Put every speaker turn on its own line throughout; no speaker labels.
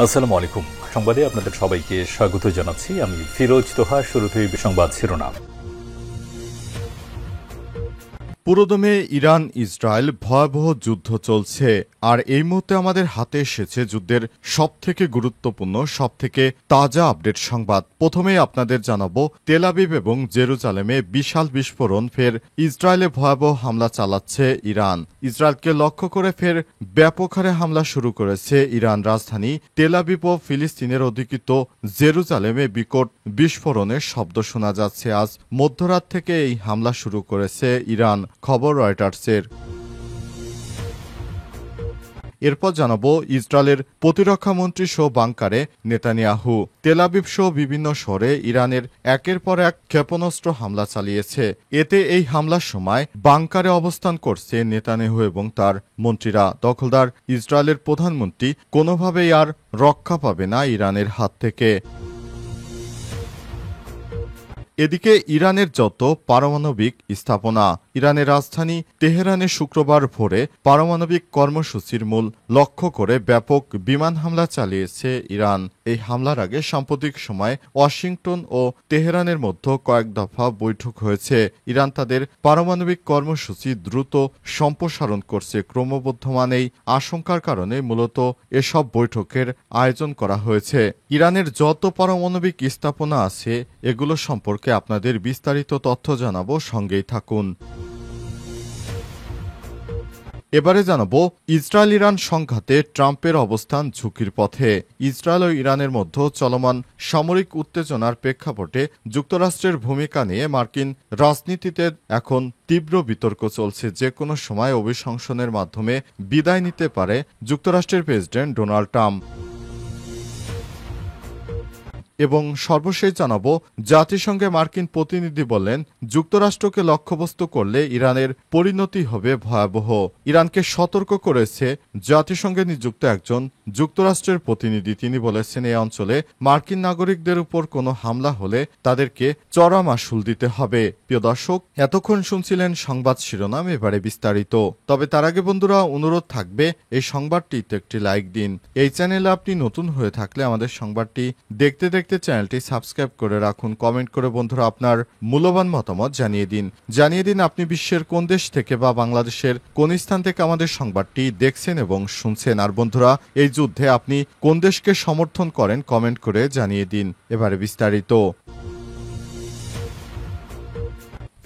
আসসালামু আলাইকুম। সংবাদে আপনাদের সবাইকে স্বাগত জানাচ্ছি। আমি ফিরোজ তোহা। শুরুতেই সংবাদ শিরোনাম।
পুরোদমে ইরান ইসরায়েল ভয়াবহ যুদ্ধ চলছে, আর এই মুহূর্তে আমাদের হাতে এসেছে যুদ্ধের সবথেকে গুরুত্বপূর্ণ, সবথেকে তাজা আপডেট সংবাদ। প্রথমেই আপনাদের জানাবো, তেল আবিব এবং জেরুজালেমে বিশাল বিস্ফোরণ, ফের ইসরায়েলে ভয়াবহ হামলা চালাচ্ছে ইরান। ইসরায়েলকে লক্ষ্য করে ফের ব্যাপক হারে হামলা শুরু করেছে ইরান। রাজধানী তেল আবিব ও ফিলিস্তিনের অধিকৃত জেরুজালেমে বিকট বিস্ফোরণের শব্দ শোনা যাচ্ছে। আজ মধ্যরাত থেকে এই হামলা শুরু করেছে ইরান, খবর রয়টার্সের। এরপর জানাবো, ইসরায়েলের প্রতিরক্ষামন্ত্রী সহ বাংকারে নেতানিয়াহু। তেল আবিব সহ বিভিন্ন শহরে ইরানের একের পর এক ক্ষেপণাস্ত্র হামলা চালিয়েছে। এতে এই হামলার সময় বাংকারে অবস্থান করছে নেতানিয়াহু এবং তার মন্ত্রীরা। দখলদার ইসরায়েলের প্রধানমন্ত্রী কোনোভাবেই আর রক্ষা পাবে না ইরানের হাত থেকে। এদিকে ইরানের যত পারমাণবিক স্থাপনা, ইরানের রাজধানী তেহরানে শুক্রবার ভোরে পারমাণবিক কর্মসূচির মূল লক্ষ্য করে ব্যাপক বিমান হামলা চালিয়েছে ইরান। এই হামলার আগে সাম্প্রতিক সময় ওয়াশিংটন ও তেহরানের মধ্যে কয়েক দফা বৈঠক হয়েছে। ইরান তাদের পারমাণবিক কর্মসূচি দ্রুত সম্প্রসারণ করছে। ক্রমবর্ধমান এই আশঙ্কার কারণে মূলত এসব বৈঠকের আয়োজন করা হয়েছে। ইরানের যত পারমাণবিক স্থাপনা আছে এগুলো সম্পর্কে আপনাদের বিস্তারিত তথ্য জানাবো, সঙ্গেই থাকুন। এবারে জানাবো, ইসরায়েল ইরান সংঘাতে ট্রাম্পের অবস্থান ঝুঁকির পথে। ইসরায়েল ও ইরানের মধ্যে চলমান সামরিক উত্তেজনার প্রেক্ষাপটে যুক্তরাষ্ট্রের ভূমিকা নিয়ে মার্কিন রাজনীতিতে এখন তীব্র বিতর্ক চলছে। যে কোনো সময় অভিশংসনের মাধ্যমে বিদায় নিতে পারে যুক্তরাষ্ট্রের প্রেসিডেন্ট ডোনাল্ড ট্রাম্প। এবং সর্বশেষ জানাবো, জাতিসংঘে মার্কিন প্রতিনিধি বললেন, যুক্তরাষ্ট্রকে লক্ষ্যবস্তু করলে ইরানের পরিণতি হবে ভয়াবহ। ইরানকে সতর্ক করেছে জাতিসংঘে নিযুক্ত একজন যুক্তরাষ্ট্রের প্রতিনিধি। তিনি বলেছেন, এই অঞ্চলে মার্কিন নাগরিকদের উপর কোনো হামলা হলে তাদেরকে চড়া মাশুল দিতে হবে। প্রিয় দর্শক, এতক্ষণ শুনছিলেন সংবাদ শিরোনাম, এবারে বিস্তারিত। তবে তার আগে বন্ধুরা, অনুরোধ থাকবে এই সংবাদটিতে একটি লাইক দিন। এই চ্যানেলে আপনি নতুন হয়ে থাকলে আমাদের সংবাদটি দেখতে চ্যানেলটি সাবস্ক্রাইব করে রাখুন। কমেন্ট করে বন্ধুরা আপনার মূল্যবান মতামত জানিয়ে দিন আপনি বিশ্বের কোন দেশ থেকে বা বাংলাদেশের কোন স্থান থেকে আমাদের সংবাদটি দেখছেন এবং শুনছেন। আর বন্ধুরা, এই যুদ্ধে আপনি কোন দেশকে সমর্থন করেন কমেন্ট করে জানিয়ে দিন। এবারে বিস্তারিত।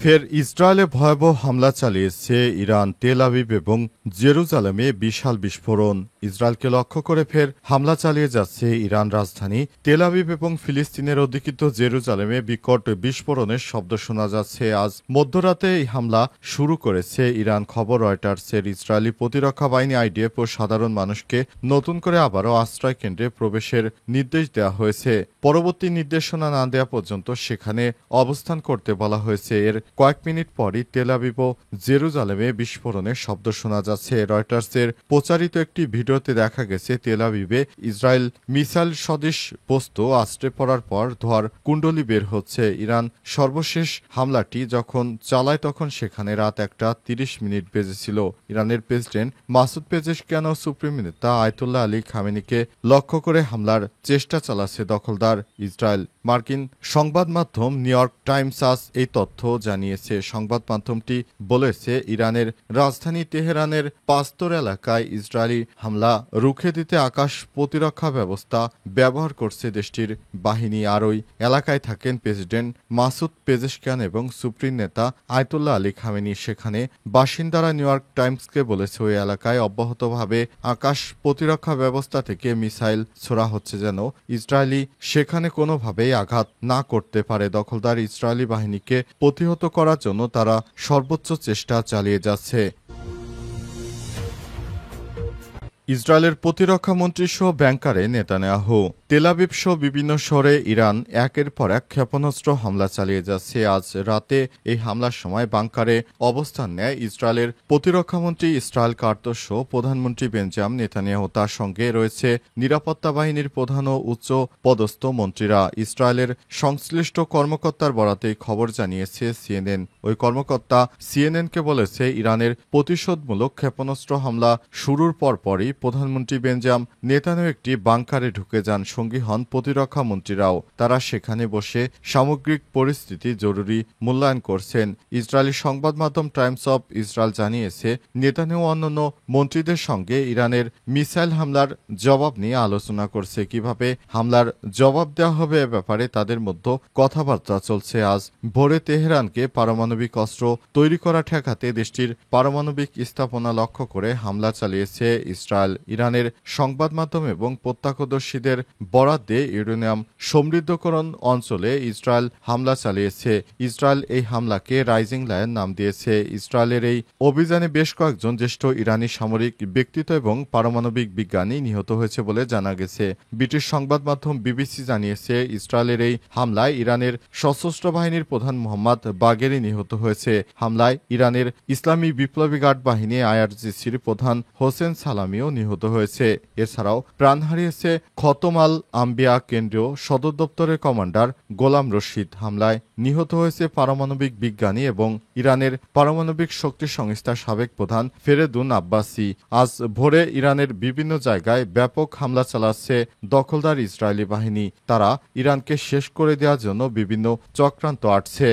ফের ইসরায়েলে ভয়াবহ হামলা চালিয়েছে ইরান। তেল আবিব এবং জেরুজালেমে বিশাল বিস্ফোরণ। ইসরায়েলকে লক্ষ্য করে ফের হামলা চালিয়ে যাচ্ছে ইরান। রাজধানী তেল আবিব এবং ফিলিস্তিনের অধিকৃত জেরুজালেমে বিকট বিস্ফোরণের শব্দ শোনা যাচ্ছে। আজ মধ্যরাতে এই হামলা শুরু করেছে ইরান, খবর রয়টার্সের। ইসরায়েলি প্রতিরক্ষা বাহিনী আইডিএফ ও সাধারণ মানুষকে নতুন করে আবারও আশ্রয় কেন্দ্রে প্রবেশের নির্দেশ দেওয়া হয়েছে। পরবর্তী নির্দেশনা না দেওয়া পর্যন্ত সেখানে অবস্থান করতে বলা হয়েছে। এর কয়েক মিনিট পরই তেল আবিব ও জেরুজালেমে বিস্ফোরণের শব্দ শোনা যাচ্ছে। রয়টার্সের প্রচারিত একটি ভিডিওতে দেখা গেছে, তেল আবিবে ইসরায়েল মিসাইল সদৃশ বস্তু আছড়ে পড়ার পর ধোঁয়ার কুণ্ডলী বের হচ্ছে। ইরান সর্বশেষ হামলাটি যখন চালায় তখন সেখানে রাত 1:30 বেজেছিল। ইরানের প্রেসিডেন্ট মাসুদ পেজেশকিয়ান ও সুপ্রিম নেতা আয়াতুল্লাহ আলী খামেনিকে লক্ষ্য করে হামলার চেষ্টা চালাচ্ছে দখলদার ইসরায়েল। মার্কিন সংবাদ মাধ্যম নিউ ইয়র্ক টাইমস আজ এই তথ্য জানিয়েছে। সংবাদ মাধ্যমটি বলেছে, ইরানের রাজধানী তেহরানের পাস্তর এলাকায় ইসরায়েলি হামলা রুখে দিতে আকাশ প্রতিরক্ষা ব্যবস্থা ব্যবহার করছে দেশটির বাহিনী। আর ওই এলাকায় থাকেন প্রেসিডেন্ট মাসুদ পেজেশকিয়ান এবং সুপ্রিম নেতা আয়াতুল্লাহ আলী খামেনি। সেখানে বাসিন্দারা নিউ ইয়র্ক টাইমসকে বলেছে, ওই এলাকায় অব্যাহতভাবে আকাশ প্রতিরক্ষা ব্যবস্থা থেকে মিসাইল ছোড়া হচ্ছে যেন ইসরায়েলি সেখানে কোনোভাবেই আঘাত না করতে পারে। দখলদার ইসরায়েলি বাহিনীকে প্রতিহত করার জন্য তারা সর্বোচ্চ চেষ্টা চালিয়ে যাচ্ছে। ইসরায়েলের প্রতিরক্ষা মন্ত্রী সহ ব্যাংকারে নেতানিয়াহু। তেল আবিব সহ বিভিন্ন শহরে ইরান একের পর এক ক্ষেপণাস্ত্র হামলা চালিয়ে যাচ্ছে। আজ রাতে এই হামলার সময় বাংকারে অবস্থান নেয় ইসরায়েলের প্রতিরক্ষামন্ত্রী ইসরায়েল কার্তস সহ প্রধানমন্ত্রী বেঞ্জামিন নেতানিয়াহু। তার সঙ্গে রয়েছে নিরাপত্তা বাহিনীর প্রধান ও উচ্চ পদস্থ মন্ত্রীরা। ইসরায়েলের সংশ্লিষ্ট কর্মকর্তার বরাতে খবর জানিয়েছে সিএনএন। ওই কর্মকর্তা সিএনএনকে বলেছে, ইরানের প্রতিশোধমূলক ক্ষেপণাস্ত্র হামলা শুরুর পরপরই প্রধানমন্ত্রী বেঞ্জামিন নেতানিয়াহু একটি বাংকারে ঢুকে যান। সঙ্গী হন প্রতিরক্ষা মন্ত্রীরাও। তারা সেখানে বসে সামগ্রিক পরিস্থিতি জরুরি মূল্যায়ন করছেন। ইসরায়েলি সংবাদ মাধ্যম টাইমস অব ইসরায়েল জানিয়েছে, নেতানিয়াহু অন্যান্য মন্ত্রীদের সঙ্গে ইরানের মিসাইল হামলার জবাব নিয়ে আলোচনা করছে। কিভাবে হামলার জবাব দেওয়া হবে এ ব্যাপারে তাদের মধ্যে কথাবার্তা চলছে। আজ ভোরে তেহরানকে পারমাণবিক অস্ত্র তৈরি করা ঠেকাতে দেশটির পারমাণবিক স্থাপনা লক্ষ্য করে হামলা চালিয়েছে ইসরায়েল। ইরানের সংবাদ মাধ্যম এবং প্রত্যক্ষদর্শীদের বরাত দিয়ে ইউরেনিয়াম সমৃদ্ধকরণ অঞ্চলে ইসরায়েল হামলা চালিয়েছে। ইসরায়েল এই হামলাকে রাইজিং লায়ন নাম দিয়েছে। ইসরায়েলের এই অভিযানে বেশ কয়েকজন জ্যেষ্ঠ ইরানি সামরিক ব্যক্তিত্ব এবং পারমাণবিক বিজ্ঞানী নিহত হয়েছে বলে জানা গেছে। ব্রিটিশ সংবাদ মাধ্যম বিবিসি জানিয়েছে, ইসরায়েলের এই হামলায় ইরানের সশস্ত্র বাহিনীর প্রধান মোহাম্মদ বাগেরি নিহত হয়েছে। হামলায় ইরানের ইসলামী বিপ্লবী গার্ড বাহিনী আইআরজিসির প্রধান হোসেন সালামিও নিহত হয়েছে। এছাড়াও প্রাণ হারিয়েছে খতম আল আম্বিয়া কেন্দ্রীয় সদর দপ্তরের কমান্ডার গোলাম রশিদ। হামলায় নিহত হয়েছে পারমাণবিক বিজ্ঞানী এবং ইরানের পারমাণবিক শক্তি সংস্থার সাবেক প্রধান ফেরেদুন আব্বাসি। আজ ভোরে ইরানের বিভিন্ন জায়গায় ব্যাপক হামলা চালাচ্ছে দখলদার ইসরায়েলি বাহিনী। তারা ইরানকে শেষ করে দেওয়ার জন্য বিভিন্ন চক্রান্ত আটছে।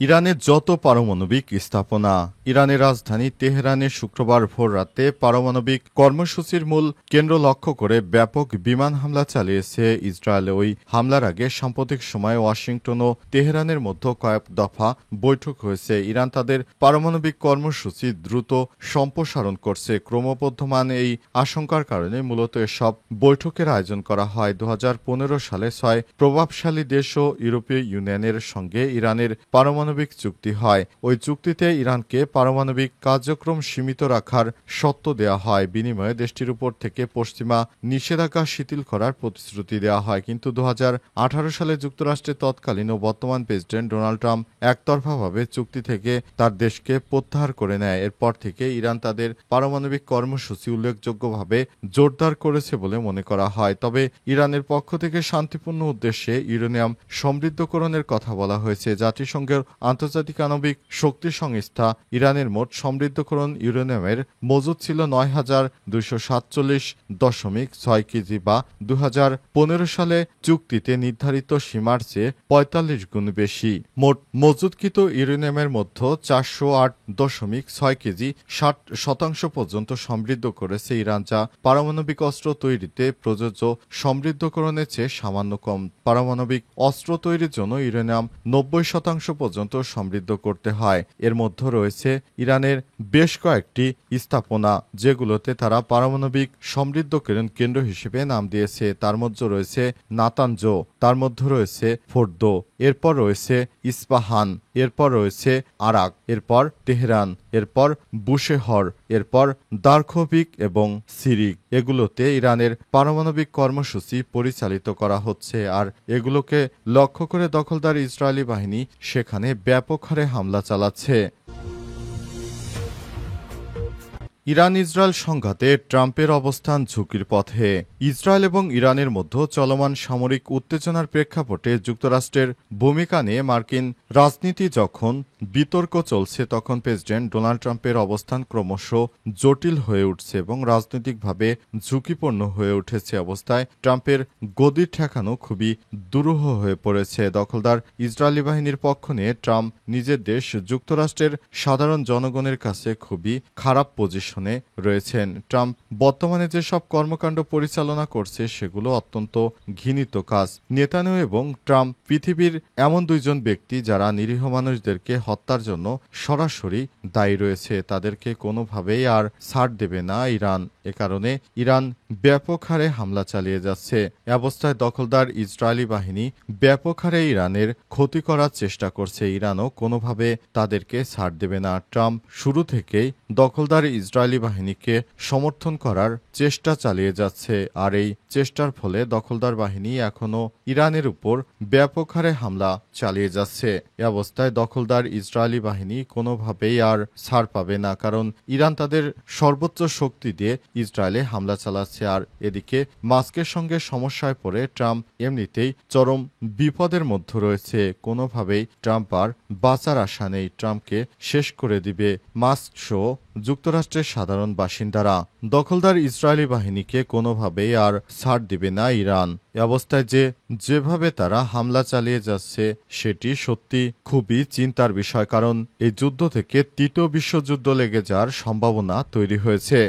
ইরানের যত পারমাণবিক স্থাপনা। ইরানের রাজধানী তেহরানে শুক্রবার ভোর রাতে পারমাণবিক কর্মসূচির মূল কেন্দ্র লক্ষ্য করে ব্যাপক বিমান হামলা চালিয়েছে ইসরায়েল। ওই হামলার আগে সাম্প্রতিক সময়ে ওয়াশিংটন ও তেহরানের মধ্যে কয়েক দফা বৈঠক হয়েছে। ইরান তাদের পারমাণবিক কর্মসূচি দ্রুত সম্প্রসারণ করছে। ক্রমবর্ধমান এই আশঙ্কার কারণে মূলত এসব বৈঠকের আয়োজন করা হয়। 2015 সালে 6 প্রভাবশালী দেশ ও ইউরোপীয় ইউনিয়নের সঙ্গে ইরানের পারমাণবিক চুক্তি হয়। ওই চুক্তিতে ইরানকে পারমাণবিক কার্যক্রম সীমিত রাখার শর্ত দেওয়া হয়। বিনিময়ে দেশটির উপর থেকে পশ্চিমা নিষেধাজ্ঞা শিথিল করার প্রতিশ্রুতি দেওয়া হয়। কিন্তু 2018 সালে যুক্তরাষ্ট্রের তৎকালীন ও বর্তমান প্রেসিডেন্ট ডোনাল্ড ট্রাম্প একতরফাভাবে চুক্তি থেকে তার দেশকে প্রত্যাহার করে নেয়। এরপর থেকে ইরান তাদের পারমাণবিক কর্মসূচি উল্লেখযোগ্যভাবে জোরদার করেছে বলে মনে করা হয়। তবে ইরানের পক্ষ থেকে শান্তিপূর্ণ উদ্দেশ্যে ইউরেনিয়াম সমৃদ্ধকরণের কথা বলা হয়েছে। জাতিসংঘের আন্তর্জাতিক আণবিক শক্তি সংস্থা ইরানের মোট সমৃদ্ধকরণ ইউরেনিয়ামের মজুদ ছিল ৯,২৪৭.৬ কেজি বা 2015 সালে চুক্তিতে নির্ধারিত সীমার চেয়ে ৪৫ গুণ বেশি। মোট মজুদকৃত ইউরেনিয়ামের মধ্যে ৪০৮.৬ কেজি ৬০% পর্যন্ত সমৃদ্ধ করেছে ইরান, যা পারমাণবিক অস্ত্র তৈরিতে প্রযোজ্য সমৃদ্ধকরণের চেয়ে সামান্য কম। পারমাণবিক অস্ত্র তৈরির জন্য ইউরেনিয়াম ৯০% পর্যন্ত সমৃদ্ধ করতে হয়। এর মধ্যে রয়েছে ইরানের বেশ কয়েকটি স্থাপনা, যেগুলোতে তারা পারমাণবিক সমৃদ্ধকরণ কেন্দ্র হিসেবে নাম দিয়েছে। তার মধ্যে রয়েছে নাতানজো, তার মধ্যে রয়েছে ফোর্দো, এরপর রয়েছে ইস্পাহান, এরপর রয়েছে আরাক, এরপর তেহরান, এরপর বুশেহর, এরপর দারখোভিক এবং সিরিক। এগুলোতে ইরানের পারমাণবিক কর্মসূচি পরিচালিত করা হচ্ছে। আর এগুলোকে লক্ষ্য করে দখলদার ইসরায়েলি বাহিনী সেখানে ব্যাপক হারে হামলা চালাচ্ছে। ইরান ইসরায়েল সংঘাতে ট্রাম্পের অবস্থান ঝুঁকির পথে। ইসরায়েল এবং ইরানের মধ্যে চলমান সামরিক উত্তেজনার প্রেক্ষাপটে যুক্তরাষ্ট্রের ভূমিকা নিয়ে মার্কিন রাজনীতি যখন বিতর্ক চলছে, তখন প্রেসিডেন্ট ডোনাল্ড ট্রাম্পের অবস্থান ক্রমশ জটিল হয়ে উঠছে এবং রাজনৈতিকভাবে ঝুঁকিপূর্ণ হয়ে উঠেছে। অবস্থায় ট্রাম্পের গদি ঠেকানো খুবই দুরূহ হয়ে পড়েছে। দখলদার ইসরায়েলি বাহিনীর পক্ষ নিয়ে ট্রাম্প নিজের দেশ যুক্তরাষ্ট্রের সাধারণ জনগণের কাছে খুবই খারাপ পজিশন রয়েছেন। ট্রাম্প বর্তমানে যেসব কর্মকাণ্ড পরিচালনা করছে সেগুলো অত্যন্ত ঘৃণিত কাজ। নেতানিয়াহু এবং ট্রাম্প পৃথিবীর এমন দুইজন ব্যক্তি যারা নিরীহ মানুষদেরকে হত্যার জন্য সরাসরি দায়ী রয়েছে। তাদেরকে কোনোভাবেই আর ছাড় দেবে না ইরান। এ কারণে ইরান ব্যাপক হারে হামলা চালিয়ে যাচ্ছে। এ অবস্থায় দখলদার ইসরায়েলি বাহিনী ব্যাপক হারে ইরানের ক্ষতি করার চেষ্টা করছে। ইরানও কোনোভাবে তাদেরকে ছাড় দেবে না। ট্রাম্প শুরু থেকেই দখলদার ইসরায়েলি বাহিনীকে সমর্থন করার চেষ্টা চালিয়ে যাচ্ছে। আর এই চেষ্টার ফলে দখলদার বাহিনী এখনও ইরানের উপর ব্যাপক হারে হামলা চালিয়ে যাচ্ছে। এ অবস্থায় দখলদার ইসরায়েলি বাহিনী কোনোভাবেই আর ছাড় পাবে না, কারণ ইরান তাদের সর্বোচ্চ শক্তি দিয়ে ইসরায়েলে হামলা চালাচ্ছে। আর এদিকে মাস্কের সঙ্গে সমস্যায় পড়ে ট্রাম্প এমনিতেই চরম বিপদের মধ্যে রয়েছে। কোনোভাবেই ট্রাম্প আর বাঁচার আশা নেই। ট্রাম্পকে শেষ করে দিবে মাস্ক শো যুক্তরাষ্ট্রের সাধারণ বাসিন্দারা। দখলদার ইসরায়েলি বাহিনীকে কোনোভাবেই আর ছাড় দিবে না ইরান। এ অবস্থায় যেভাবে তারা হামলা চালিয়ে যাচ্ছে সেটি সত্যি খুবই চিন্তার বিষয়, কারণ এই যুদ্ধ থেকে তৃতীয় বিশ্বযুদ্ধ লেগে যাওয়ার সম্ভাবনা তৈরি হয়েছে।